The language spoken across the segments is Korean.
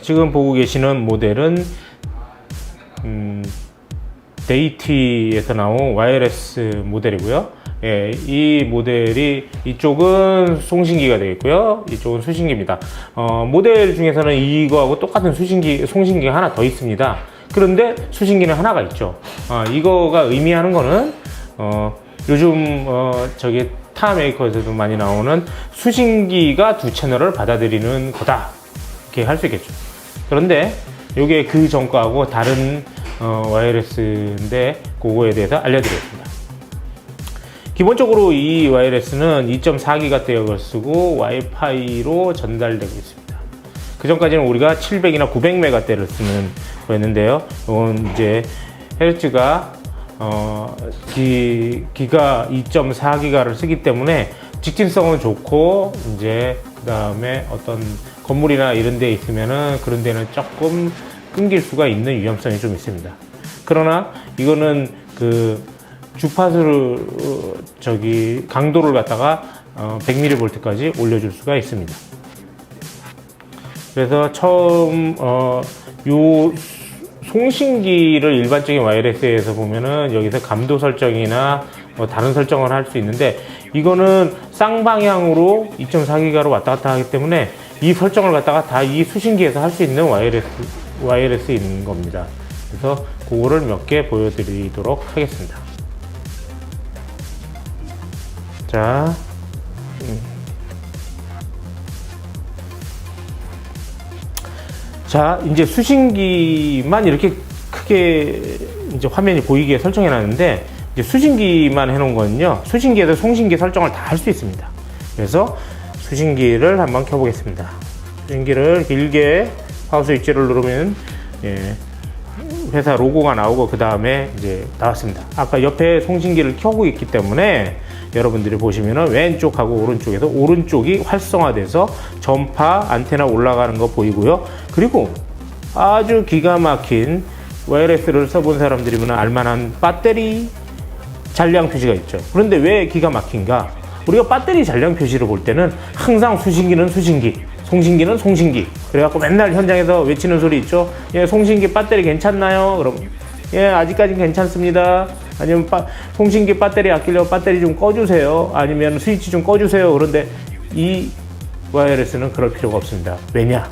지금 보고 계시는 모델은 데이티에서 나온 와이어레스 모델이고요. 예, 이 모델이 이쪽은 송신기가 되겠고요. 이쪽은 수신기입니다. 모델 중에서는 이거하고 똑같은 송신기가 하나 더 있습니다. 그런데 수신기는 하나가 있죠. 이거가 의미하는 거는 요즘 저기 타 메이커에서도 많이 나오는 수신기가 두 채널을 받아들이는 거다, 이렇게 할 수 있겠죠. 그런데 이게 그 전과하고 다른 와이어레스인데 그거에 대해서 알려드리겠습니다. 기본적으로 이 와이어레스는 2.4GHz 대역을 쓰고 와이파이로 전달되고 있습니다. 그 전까지는 우리가 700이나 900MHz를 쓰는 거였는데요. 이건 이제 헤르츠가 기가 2.4GHz를 쓰기 때문에 직진성은 좋고, 이제 그 다음에 어떤 건물이나 이런 데 있으면은 그런 데는 조금 끊길 수가 있는 위험성이 좀 있습니다. 그러나 이거는 그 주파수를 강도를 갖다가 100mV까지 올려줄 수가 있습니다. 그래서 처음 요 송신기를 일반적인 와이어레스에서 보면은 여기서 감도 설정이나 다른 설정을 할 수 있는데, 이거는 쌍방향으로 2.4GHz로 왔다 갔다 하기 때문에 이 설정을 갖다가 다 이 수신기에서 할 수 있는 와이어레스인 겁니다. 그래서 그거를 몇 개 보여드리도록 하겠습니다. 자, 이제 수신기만 이렇게 크게 이제 화면이 보이게 설정해 놨는데, 이제 수신기만 해 놓은 거는요, 수신기에서 송신기 설정을 다 할 수 있습니다. 그래서 수신기를 한번 켜 보겠습니다. 수신기를 길게 마우스 위치를 누르면 회사 로고가 나오고, 그 다음에 이제 나왔습니다. 아까 옆에 송신기를 켜고 있기 때문에 여러분들이 보시면은 왼쪽하고 오른쪽에서 오른쪽이 활성화돼서 전파 안테나 올라가는 거 보이고요. 그리고 아주 기가 막힌 와이어레스를 써본 사람들이면 알만한 배터리 잔량 표시가 있죠. 그런데 왜 기가 막힌가? 우리가 배터리 잔량 표시를 볼 때는 항상 수신기는 수신기, 송신기는 송신기, 그래갖고 맨날 현장에서 외치는 소리 있죠. 예, 송신기 배터리 괜찮나요? 그럼 예, 아직까지는 괜찮습니다. 아니면 송신기 배터리 아끼려고 배터리 좀 꺼주세요. 아니면 스위치 좀 꺼주세요. 그런데 이 와이어레스는 그럴 필요가 없습니다. 왜냐?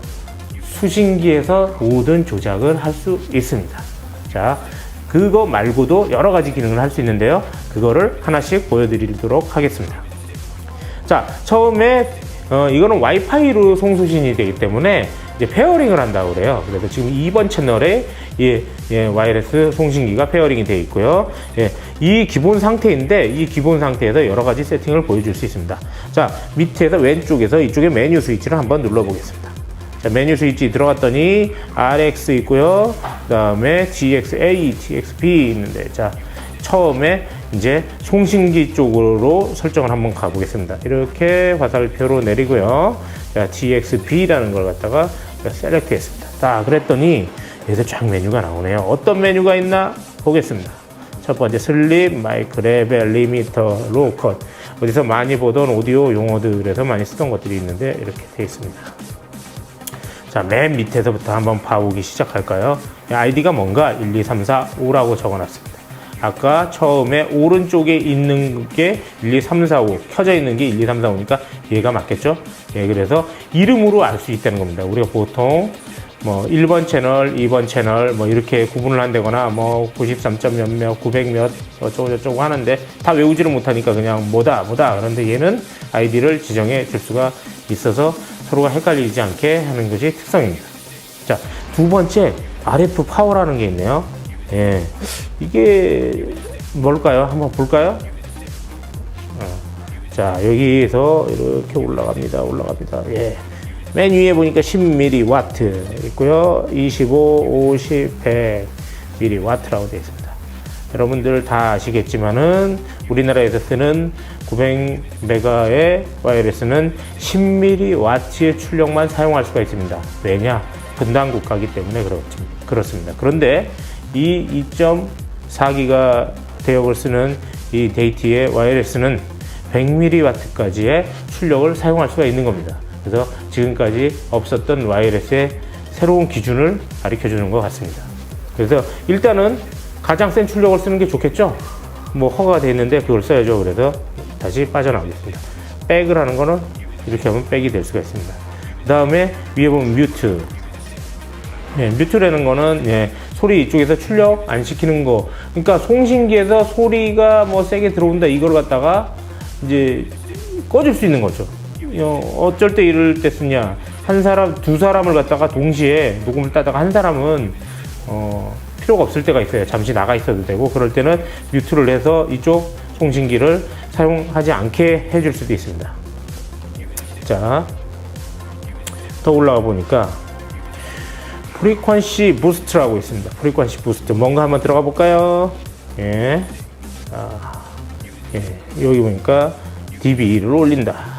수신기에서 모든 조작을 할 수 있습니다. 자, 그거 말고도 여러 가지 기능을 할 수 있는데요. 그거를 하나씩 보여드리도록 하겠습니다. 자, 처음에 이거는 와이파이로 송수신이 되기 때문에 이제 페어링을 한다고 그래요. 그래서 지금 2번 채널에 와이어레스 송신기가 페어링이 되어 있고요. 이 기본 상태인데, 이 기본 상태에서 여러 가지 세팅을 보여줄 수 있습니다. 자, 밑에서 왼쪽에서 이쪽에 메뉴 스위치를 한번 눌러 보겠습니다. 자, 메뉴 스위치 들어갔더니 RX 있고요. 그 다음에 GXA, TXB 있는데, 자, 처음에 이제 송신기 쪽으로 설정을 한번 가보겠습니다. 이렇게 화살표로 내리고요. 자, GXB라는 걸 갖다가 셀렉트 했습니다. 자, 그랬더니 여기서 쫙 메뉴가 나오네요. 어떤 메뉴가 있나 보겠습니다. 첫 번째 슬립, 마이크 레벨, 리미터, 로컷. 어디서 많이 보던 오디오 용어들에서 많이 쓰던 것들이 있는데 이렇게 되어 있습니다. 자, 맨 밑에서부터 한번 봐보기 시작할까요? 아이디가 뭔가 1, 2, 3, 4, 5라고 적어놨습니다. 아까 처음에 오른쪽에 있는 게 1, 2, 3, 4, 5 켜져 있는 게 1, 2, 3, 4, 5니까 얘가 맞겠죠? 예, 그래서 이름으로 알 수 있다는 겁니다. 우리가 보통 뭐 1번 채널, 2번 채널 뭐 이렇게 구분을 한다거나 뭐 93점 몇몇, 900 몇 어쩌고 저쩌고 하는데 다 외우지를 못하니까 그냥 뭐다. 그런데 얘는 아이디를 지정해 줄 수가 있어서 서로가 헷갈리지 않게 하는 것이 특성입니다. 자, 두 번째 RF 파워라는 게 있네요. 예, 이게 뭘까요? 한번 볼까요? 자, 여기에서 이렇게 올라갑니다. 예. 맨 위에 보니까 10mW 있고요. 25, 50, 100mW라고 되어 있습니다. 여러분들 다 아시겠지만은 우리나라에서 쓰는 900메가의 와이어레스는 10mW의 출력만 사용할 수가 있습니다. 왜냐? 분당국가이기 때문에 그렇습니다. 그런데 이 2.4기가 대역을 쓰는 이 데이티의 와이어레스는 100mW까지의 출력을 사용할 수가 있는 겁니다. 그래서 지금까지 없었던 와이어레스의 새로운 기준을 가르쳐 주는 것 같습니다. 그래서 일단은 가장 센 출력을 쓰는 게 좋겠죠? 뭐 허가가 되어 있는데 그걸 써야죠. 그래서 다시 빠져나오겠습니다. 백을 하는 거는 이렇게 하면 백이 될 수가 있습니다. 그 다음에 위에 보면 뮤트. 예, 뮤트라는 거는 예, 소리 이쪽에서 출력 안 시키는 거. 그러니까 송신기에서 소리가 뭐 세게 들어온다 이걸 갖다가 이제 꺼줄 수 있는 거죠. 어쩔 때 이럴 때 쓰냐. 한 사람, 두 사람을 갖다가 동시에 녹음을 따다가 한 사람은 필요가 없을 때가 있어요. 잠시 나가 있어도 되고 그럴 때는 뮤트를 해서 이쪽 송신기를 사용하지 않게 해줄 수도 있습니다. 자, 더 올라가 보니까 프리퀀시 부스트라고 있습니다. 프리퀀시 부스트 뭔가 한번 들어가 볼까요? 예. 예. 여기 보니까 dB를 올린다.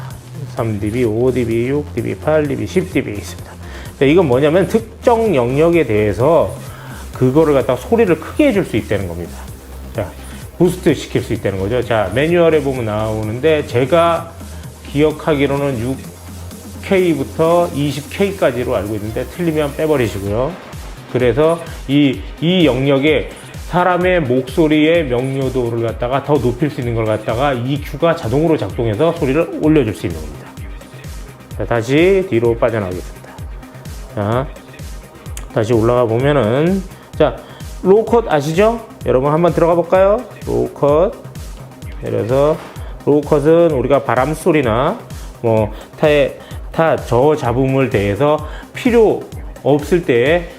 3dB, 5dB, 6dB, 8dB, 10dB 있습니다. 자, 이건 뭐냐면 특정 영역에 대해서 그거를 갖다가 소리를 크게 해줄 수 있다는 겁니다. 자, 부스트 시킬 수 있다는 거죠. 자, 매뉴얼에 보면 나오는데 제가 기억하기로는 6K부터 20K까지로 알고 있는데 틀리면 빼버리시고요. 그래서 이 영역에 사람의 목소리의 명료도를 갖다가 더 높일 수 있는 걸 갖다가 EQ가 자동으로 작동해서 소리를 올려줄 수 있는 겁니다. 자, 다시 뒤로 빠져나가겠습니다. 자, 다시 올라가 보면은 자, 로우컷 아시죠? 여러분 한번 들어가 볼까요? 로우컷. 그래서 로우컷은 우리가 바람 소리나 뭐 타 저잡음을 대해서 필요 없을 때에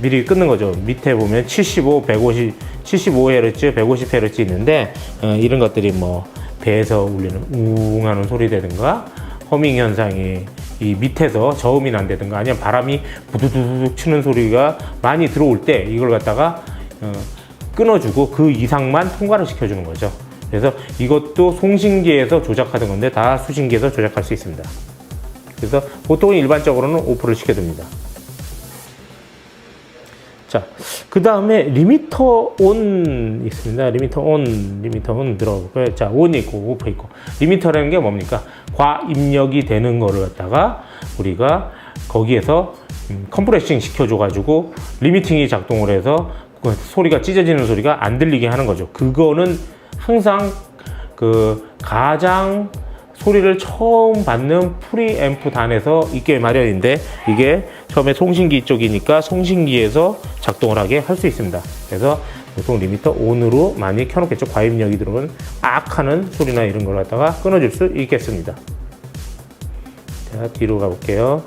미리 끊는 거죠. 밑에 보면 75, 150, 75Hz, 150Hz 있는데 이런 것들이 뭐 배에서 울리는 웅 하는 소리라든가 허밍 현상이 이 밑에서 저음이 난다든가 아니면 바람이 부두두둑 치는 소리가 많이 들어올 때 이걸 갖다가 끊어주고 그 이상만 통과를 시켜주는 거죠. 그래서 이것도 송신기에서 조작하던 건데 다 수신기에서 조작할 수 있습니다. 그래서 보통은 일반적으로는 오프를 시켜둡니다. 자, 그 다음에 리미터 온 있습니다. 리미터 온 들어가 볼까요? 자, 온 있고 오프 있고. 리미터라는 게 뭡니까? 과입력이 되는 거를 갖다가 우리가 거기에서 컴프레싱 시켜줘가지고 리미팅이 작동을 해서 소리가 찢어지는 소리가 안 들리게 하는 거죠. 그거는 항상 그 가장 소리를 처음 받는 프리앰프 단에서 있게 마련인데 이게 처음에 송신기 쪽이니까 송신기에서 작동을 하게 할 수 있습니다. 그래서 보통 리미터 온으로 많이 켜놓겠죠. 과입력이 들어오면 악하는 소리나 이런 걸 갖다가 끊어줄 수 있겠습니다. 자, 뒤로 가볼게요.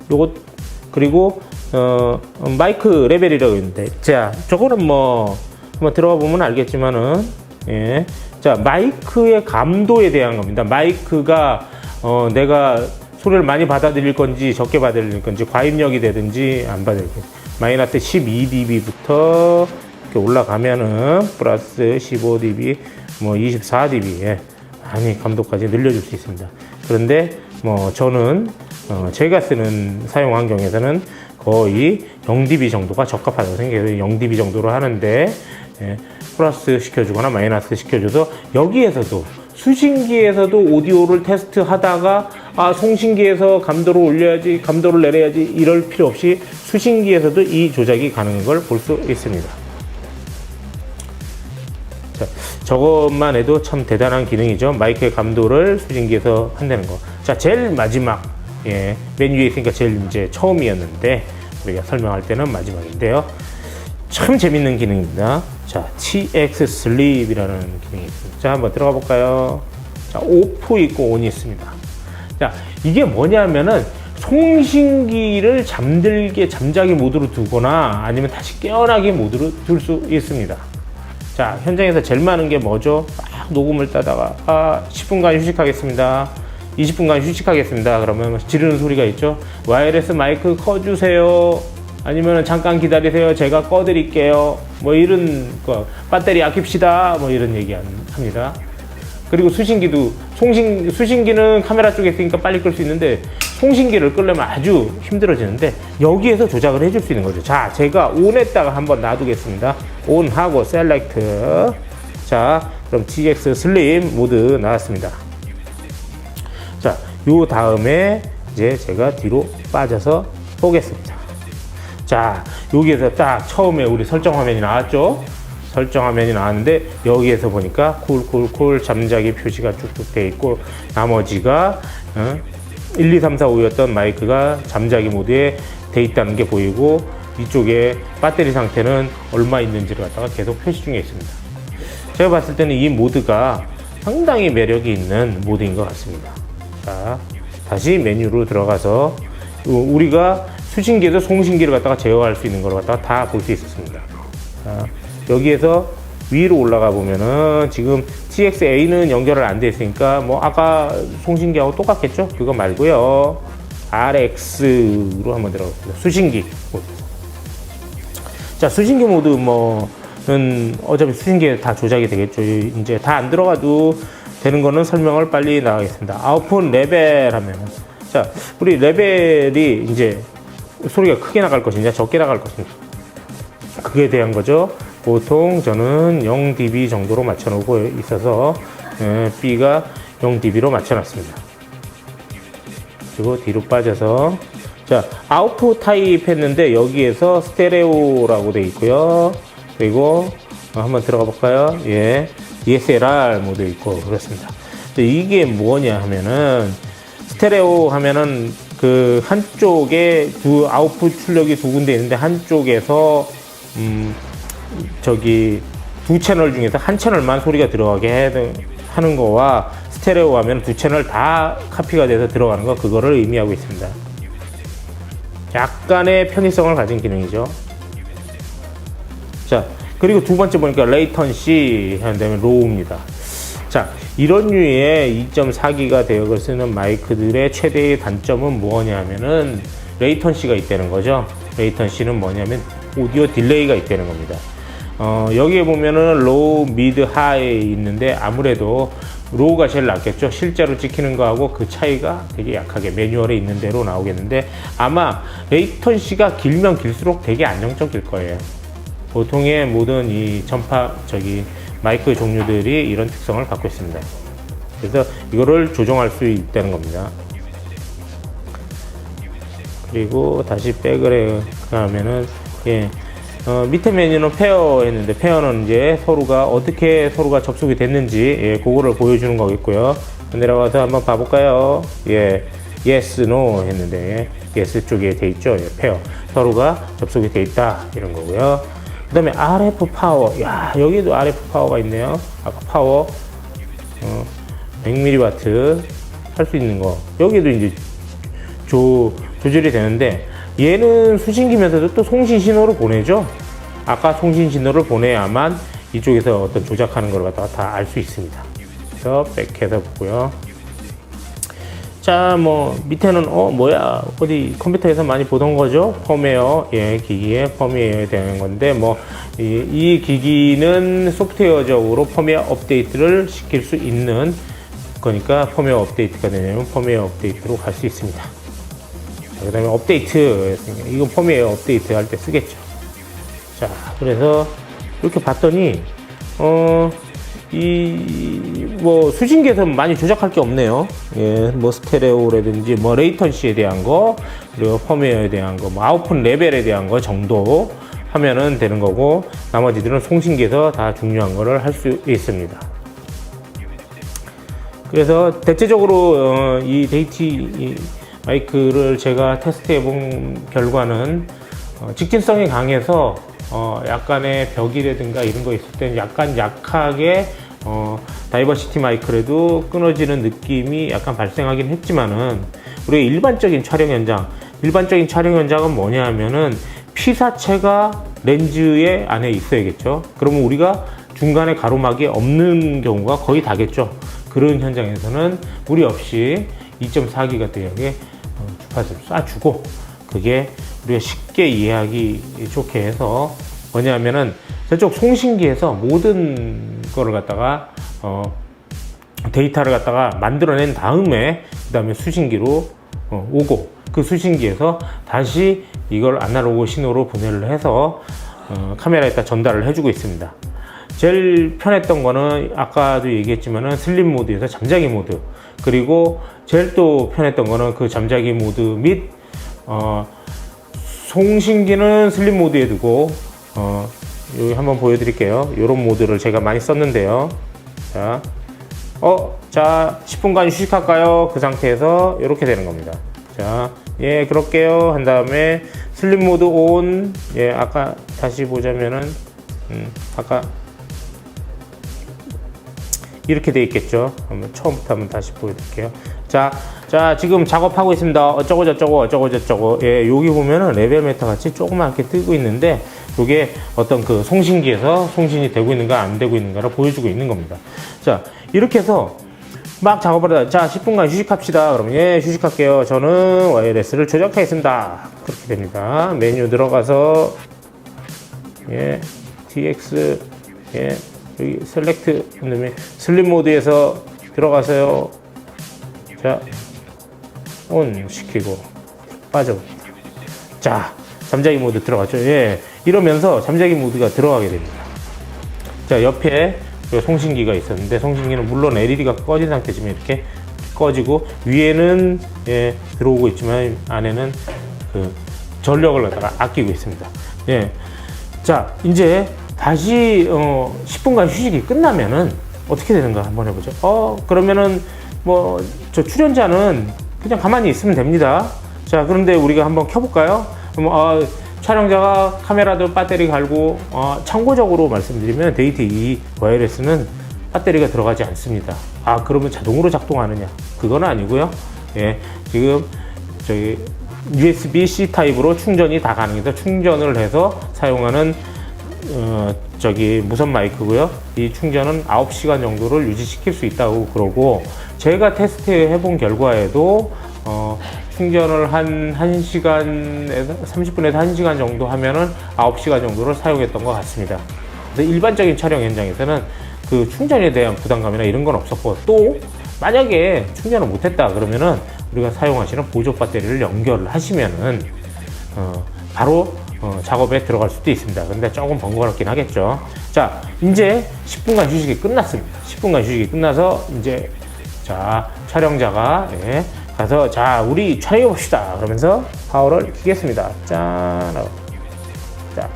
요것 그리고 마이크 레벨이라고 있는데 자, 저거는 뭐 한번 들어가 보면 알겠지만은 예. 자, 마이크의 감도에 대한 겁니다. 마이크가 내가 소리를 많이 받아들일 건지 적게 받아들일 건지 과입력이 되든지 안 받아들일 건지 마이너스 12dB부터 이렇게 올라가면은 플러스 15dB 뭐 24dB 예. 많이 감도까지 늘려줄 수 있습니다. 그런데 뭐 저는 제가 쓰는 사용 환경에서는 거의 0dB 정도가 적합하다고 생각해요. 0dB 정도로 하는데 예, 플러스 시켜주거나 마이너스 시켜줘서 여기에서도 수신기에서도 오디오를 테스트 하다가 송신기에서 감도를 올려야지 감도를 내려야지 이럴 필요 없이 수신기에서도 이 조작이 가능한 걸 볼 수 있습니다. 자, 저것만 해도 참 대단한 기능이죠. 마이크의 감도를 수신기에서 한다는 거. 자, 제일 마지막 예, 맨 위에 있으니까 제일 이제 처음이었는데 우리가 설명할 때는 마지막인데요. 참 재밌는 기능입니다. 자, TX 슬립이라는 기능이 있습니다. 자, 한번 들어가 볼까요? 자, 오프 있고 온이 있습니다. 자, 이게 뭐냐면은 송신기를 잠자기 모드로 두거나 아니면 다시 깨어나기 모드로 둘 수 있습니다. 자, 현장에서 제일 많은 게 뭐죠? 녹음을 따다가 10분간 휴식하겠습니다. 20분간 휴식하겠습니다. 그러면 지르는 소리가 있죠. 와이어리스 마이크 꺼주세요. 아니면 잠깐 기다리세요. 제가 꺼드릴게요. 뭐 이런 거. 배터리 아낍시다. 뭐 이런 얘기 합니다. 그리고 수신기도 수신기는 카메라 쪽에 있으니까 빨리 끌 수 있는데 송신기를 끌려면 아주 힘들어지는데 여기에서 조작을 해줄 수 있는 거죠. 자, 제가 온에다가 한번 놔두겠습니다. 온하고 셀렉트. 자, 그럼 TX 슬림 모드 나왔습니다. 자, 요 다음에 이제 제가 뒤로 빠져서 보겠습니다. 자, 여기에서 딱 처음에 우리 설정 화면이 나왔죠? 설정 화면이 나왔는데 여기에서 보니까 쿨 잠자기 표시가 쭉쭉 돼 있고 나머지가 1, 2, 3, 4, 5였던 마이크가 잠자기 모드에 돼 있다는 게 보이고 이쪽에 배터리 상태는 얼마 있는지를 갖다가 계속 표시 중에 있습니다. 제가 봤을 때는 이 모드가 상당히 매력이 있는 모드인 것 같습니다. 자, 다시 메뉴로 들어가서 우리가 수신기에서 송신기를 갖다가 제어할 수 있는 걸 갖다가 다 볼 수 있었습니다. 자, 여기에서 위로 올라가 보면은 지금 TX-A는 연결을 안 돼 있으니까 뭐 아까 송신기하고 똑같겠죠? 그거 말고요. RX로 한번 들어가겠습니다. 수신기 모드. 자, 수신기 모드 뭐는 어차피 수신기에 다 조작이 되겠죠. 이제 다 안 들어가도 되는 거는 설명을 빨리 나가겠습니다. 아웃풋 레벨 하면은 자, 우리 레벨이 이제 소리가 크게 나갈 것이냐 적게 나갈 것이냐 그에 대한 거죠. 보통 저는 0dB 정도로 맞춰놓고 있어서 B가 0dB로 맞춰놨습니다. 그리고 뒤로 빠져서 자, 아웃풋 타입 했는데 여기에서 스테레오라고 되어 있고요. 그리고 한번 들어가 볼까요? 예, DSLR 모드 있고 그렇습니다. 이게 뭐냐 하면은 스테레오 하면은 그 한쪽에 두 아웃풋 출력이 두 군데 있는데 한쪽에서 저기 두 채널 중에서 한 채널만 소리가 들어가게 하는 거와 스테레오 하면 두 채널 다 카피가 돼서 들어가는 거 그거를 의미하고 있습니다. 약간의 편의성을 가진 기능이죠. 자, 그리고 두 번째 보니까 레이턴시 하는 다음에 로우입니다. 자, 이런 류의 2.4기가 대역을 쓰는 마이크들의 최대의 단점은 뭐냐 하면은 레이턴시가 있다는 거죠. 레이턴시는 뭐냐면 오디오 딜레이가 있다는 겁니다. 여기에 보면은 로우, 미드, 하이 있는데 아무래도 로우가 제일 낫겠죠. 실제로 찍히는 거하고 그 차이가 되게 약하게 매뉴얼에 있는 대로 나오겠는데 아마 레이턴시가 길면 길수록 되게 안정적일 거예요. 보통의 모든 이 전파 마이크 종류들이 이런 특성을 갖고 있습니다. 그래서 이거를 조정할 수 있다는 겁니다. 그리고 다시 백을 하면은 밑에 메뉴는 페어 했는데 페어는 이제 어떻게 서로가 접속이 됐는지 그거를 보여주는 거겠고요. 내려가서 한번 봐볼까요? yes, no 했는데 yes 쪽에 돼 있죠. 페어 서로가 접속이 돼 있다 이런 거고요. 그 다음에 RF 파워. 야, 여기도 RF 파워가 있네요. 아까 파워 100mW 할 수 있는 거. 여기도 이제 조절이 되는데 얘는 수신기면서도 또 송신 신호를 보내죠. 아까 송신 신호를 보내야만 이쪽에서 어떤 조작하는 걸 갖다가 다 알 수 있습니다. 그래서 백해서 보고요. 자, 밑에는 뭐야 어디 컴퓨터에서 많이 보던 거죠. 펌웨어, 기기의 펌웨어에 대한 건데 이 기기는 소프트웨어적으로 펌웨어 업데이트를 시킬 수 있는 거니까 펌웨어 업데이트가 되냐면 펌웨어 업데이트로 갈 수 있습니다. 그 다음에 업데이트, 이건 펌웨어 업데이트 할 때 쓰겠죠. 자, 그래서 이렇게 봤더니 수신기에서 많이 조작할 게 없네요. 스테레오라든지 레이턴시에 대한 거, 그리고 펌웨어에 대한 거, 아웃풋 레벨에 대한 거 정도 하면은 되는 거고, 나머지들은 송신기에서 다 중요한 거를 할 수 있습니다. 그래서 대체적으로 이 데이티 마이크를 제가 테스트해 본 결과는 직진성이 강해서 약간의 벽이라든가 이런 거 있을 때는 약간 약하게 다이버시티 마이크라도 끊어지는 느낌이 약간 발생하긴 했지만은 우리 일반적인 촬영 현장은 뭐냐 하면은 피사체가 렌즈의 안에 있어야겠죠. 그러면 우리가 중간에 가로막이 없는 경우가 거의 다겠죠. 그런 현장에서는 무리 없이 2.4기가 대역에 주파수를 쏴주고 그게 우리가 쉽게 이해하기 좋게 해서 뭐냐면은 저쪽 송신기에서 모든 거를 갖다가 데이터를 갖다가 만들어낸 다음에 그 다음에 수신기로 오고 그 수신기에서 다시 이걸 아날로그 신호로 분해를 해서 카메라에다 전달을 해주고 있습니다. 제일 편했던 거는 아까도 얘기했지만은 슬립 모드에서 잠자기 모드 그리고 제일 또 편했던 거는 그 잠자기 모드 및 송신기는 슬립 모드에 두고 여기 한번 보여드릴게요. 이런 모드를 제가 많이 썼는데요. 자 10분간 휴식할까요? 그 상태에서 이렇게 되는 겁니다. 자, 예, 그럴게요. 한 다음에 슬립 모드 온. 예, 아까 다시 보자면은, 아까 이렇게 돼 있겠죠. 한번 처음부터 한번 다시 보여드릴게요. 자, 지금 작업하고 있습니다. 어쩌고. 예, 여기 보면은 레벨 메터 같이 조그맣게 뜨고 있는데, 이게 어떤 그 송신기에서 송신이 되고 있는가 안 되고 있는가를 보여주고 있는 겁니다. 자, 이렇게 해서 막 작업을 하다, 자, 10분간 휴식합시다. 그러면, 예, 휴식할게요. 저는 와이어레스를 조작하겠습니다. 그렇게 됩니다. 메뉴 들어가서, 예, TX, 예, 여기 셀렉트, 그 다음에 슬립 모드에서 들어가서요. 자, 온 시키고, 빠져봅니다. 자, 잠자기 모드 들어갔죠. 예, 이러면서 잠자기 모드가 들어가게 됩니다. 자, 옆에 송신기가 있었는데, 송신기는 물론 LED가 꺼진 상태지만 이렇게 꺼지고, 위에는 예, 들어오고 있지만 안에는 그 전력을 갖다가 아끼고 있습니다. 예. 자, 이제 다시 10분간 휴식이 끝나면은 어떻게 되는가 한번 해보죠. 그러면은 뭐 저 출연자는 그냥 가만히 있으면 됩니다. 자, 그런데 우리가 한번 켜볼까요? 그럼 촬영자가 카메라도 배터리 갈고, 참고적으로 말씀드리면 데이트 2 와이어레스는 배터리가 들어가지 않습니다. 그러면 자동으로 작동하느냐? 그건 아니고요. 예, 지금 저기 USB-C 타입으로 충전이 다 가능해서 충전을 해서 사용하는 무선 마이크고요. 이 충전은 9시간 정도를 유지시킬 수 있다고 그러고, 제가 테스트 해본 결과에도 충전을 한 1시간에서 30분에서 1시간 정도 하면은 9시간 정도를 사용했던 것 같습니다. 그래서 일반적인 촬영 현장에서는 그 충전에 대한 부담감이나 이런 건 없었고, 또 만약에 충전을 못했다 그러면은 우리가 사용하시는 보조 배터리를 연결을 하시면은 바로 작업에 들어갈 수도 있습니다. 근데 조금 번거롭긴 하겠죠. 자, 이제 10분간 휴식이 끝났습니다. 10분간 휴식이 끝나서 이제 촬영자가 예, 가서 자, 우리 촬영해 봅시다. 그러면서 파워를 켜겠습니다. 짠. 자,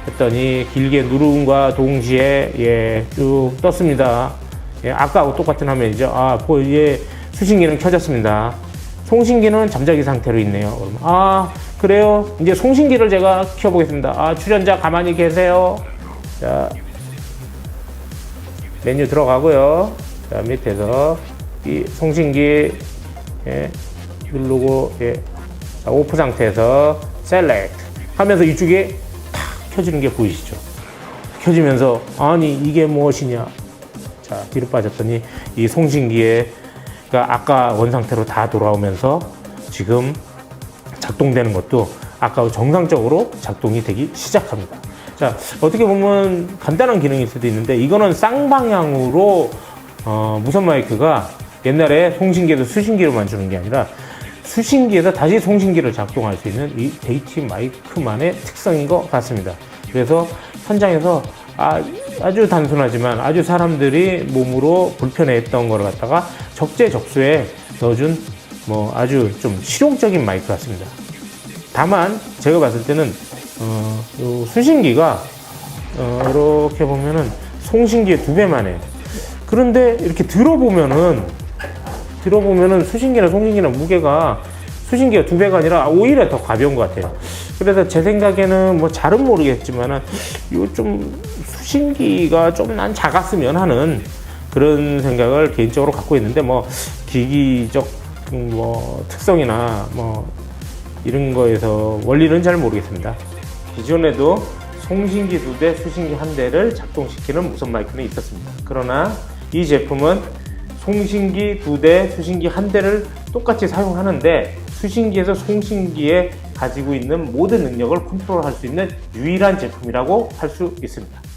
했더니 길게 누름과 동시에 예, 쭉 떴습니다. 예, 아까하고 똑같은 화면이죠. 예, 수신기는 켜졌습니다. 송신기는 잠자기 상태로 있네요. 그러면, 그래요? 이제 송신기를 제가 켜보겠습니다. 출연자 가만히 계세요. 자, 메뉴 들어가고요. 자, 밑에서 이 송신기 예, 누르고 예, 자, 오프 상태에서 셀렉트 하면서 이쪽에 탁 켜지는 게 보이시죠? 켜지면서 아니 이게 무엇이냐? 자, 뒤로 빠졌더니 이 송신기에 아까 원상태로 다 돌아오면서 지금 작동되는 것도 아까 정상적으로 작동이 되기 시작합니다. 자, 어떻게 보면 간단한 기능일 수도 있는데, 이거는 쌍방향으로 무선 마이크가 옛날에 송신기에서 수신기로만 주는 게 아니라 수신기에서 다시 송신기를 작동할 수 있는 이 데이트 마이크만의 특성인 것 같습니다. 그래서 현장에서 아주 단순하지만 아주 사람들이 몸으로 불편해했던 걸 갖다가 적재적소에 넣어준 뭐 아주 좀 실용적인 마이크 같습니다. 다만 제가 봤을 때는 요 수신기가 이렇게 보면은 송신기의 2배만 해요. 그런데 이렇게 들어보면은 수신기나 송신기나 무게가 수신기가 2배가 아니라 오히려 더 가벼운 것 같아요. 그래서 제 생각에는 뭐 잘은 모르겠지만은 요 좀 수신기가 좀 난 작았으면 하는 그런 생각을 개인적으로 갖고 있는데, 뭐 기기적 뭐 특성이나 뭐 이런 거에서 원리는 잘 모르겠습니다. 기존에도 송신기 2대, 수신기 1대를 작동시키는 무선 마이크는 있었습니다. 그러나 이 제품은 송신기 2대, 수신기 1대를 똑같이 사용하는데 수신기에서 송신기에 가지고 있는 모든 능력을 컨트롤할 수 있는 유일한 제품이라고 할 수 있습니다.